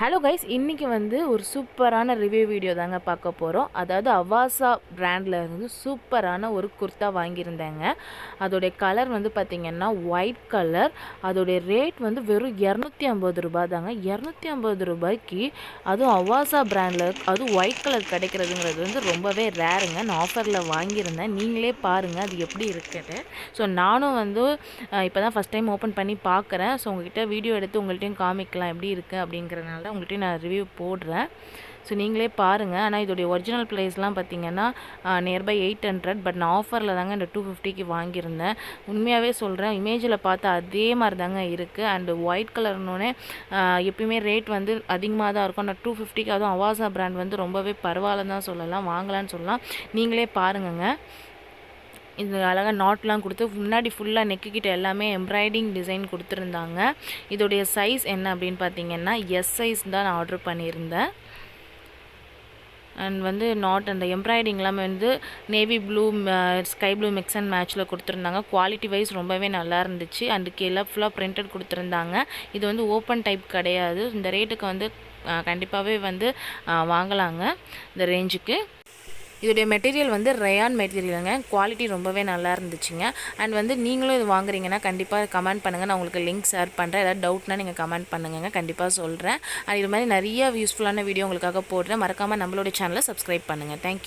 Hello guys, இன்றைக்கி ஒரு சூப்பரான ரிவ்யூ வீடியோ தாங்க பார்க்க போகிறோம். அதாவது அவாசா பிராண்டில் இருந்து சூப்பரான ஒரு குர்த்தா வாங்கியிருந்தேங்க. அதோடைய கலர் பார்த்திங்கன்னா ஒயிட் கலர். அதோடைய ரேட் வெறும் 250 ரூபா தாங்க. 250 ரூபாய்க்கு அதுவும் அவாசா பிராண்டில் அதுவும் ஒயிட் கலர் கிடைக்கிறதுங்கிறது ரொம்பவே ரேருங்க. நான் ஆஃபரில் வாங்கியிருந்தேன். நீங்களே பாருங்கள் அது எப்படி இருக்குது. ஸோ நானும் இப்போ தான் ஃபஸ்ட் டைம் ஓப்பன் பண்ணி பார்க்குறேன். ஸோ உங்கள்கிட்ட வீடியோ எடுத்து உங்கள்கிட்டையும் காமிக்கலாம் எப்படி இருக்குது அப்படிங்கிறனால உங்கள்கிட்ட நான் ரிவ்யூ போடுறேன். ஸோ நீங்களே பாருங்கள். ஆனால் இதோடைய ஒரிஜினல் ப்ரைஸ்லாம் பார்த்திங்கன்னா நியர்பை 800. பட் நான் ஆஃபரில் தாங்க இந்த 250க்கு வாங்கியிருந்தேன். உண்மையாகவே சொல்கிறேன், இமேஜில் பார்த்தா அதே மாதிரி தாங்க இருக்குது. அண்டு ஒயிட் கலர்னோடனே எப்பயுமே ரேட் அதிகமாக தான் இருக்கும். ஆனால் 250க்கு அதுவும் அவாசா பிராண்ட் ரொம்பவே பரவாயில்லன்னு தான் சொல்லலாம், வாங்கலான்னு சொல்லலாம். நீங்களே பாருங்கங்க. இந்த அழகாக நாட்லாம் கொடுத்து முன்னாடி ஃபுல்லாக நெக்குக்கிட்ட எல்லாமே எம்ப்ராய்டிங் டிசைன் கொடுத்துருந்தாங்க. இதோடைய சைஸ் என்ன அப்படின்னு பார்த்தீங்கன்னா எஸ் சைஸ் தான் நான் ஆர்டர் பண்ணியிருந்தேன். அண்ட் நாட் அந்த எம்ப்ராய்டிங்லாம் navy blue sky blue mix and மேட்ச்சில் கொடுத்துருந்தாங்க. குவாலிட்டி வைஸ் ரொம்பவே நல்லா இருந்துச்சு. அண்டு கீழே ஃபுல்லாக பிரிண்டட் கொடுத்துருந்தாங்க. இது ஓப்பன் டைப் கிடையாது. இந்த ரேட்டுக்கு கண்டிப்பாகவே வாங்கலாங்க இந்த ரேஞ்சுக்கு. இதோடைய மெட்டீரியல் ரயான் மெட்டீரியலுங்க. குவாலிட்டி ரொம்பவே நல்லா இருந்துச்சுங்க. அண்ட் நீங்களும் இது வாங்குறீங்கன்னா கண்டிப்பாக கமெண்ட் பண்ணுங்கள். நான் உங்களுக்கு லிங்க் ஷேர் பண்ணுறேன். ஏதாவது டவுட்னா நீங்கள் கமெண்ட் பண்ணுங்க, கண்டிப்பாக சொல்கிறேன். அண்ட் இது மாதிரி நிறைய யூஸ்ஃபுல்லான வீடியோ உங்களுக்காக போடுறேன். மறக்காமல் நம்மளோட சேனலை சப்ஸ்கிரைப் பண்ணுங்கள். தேங்க்யூ.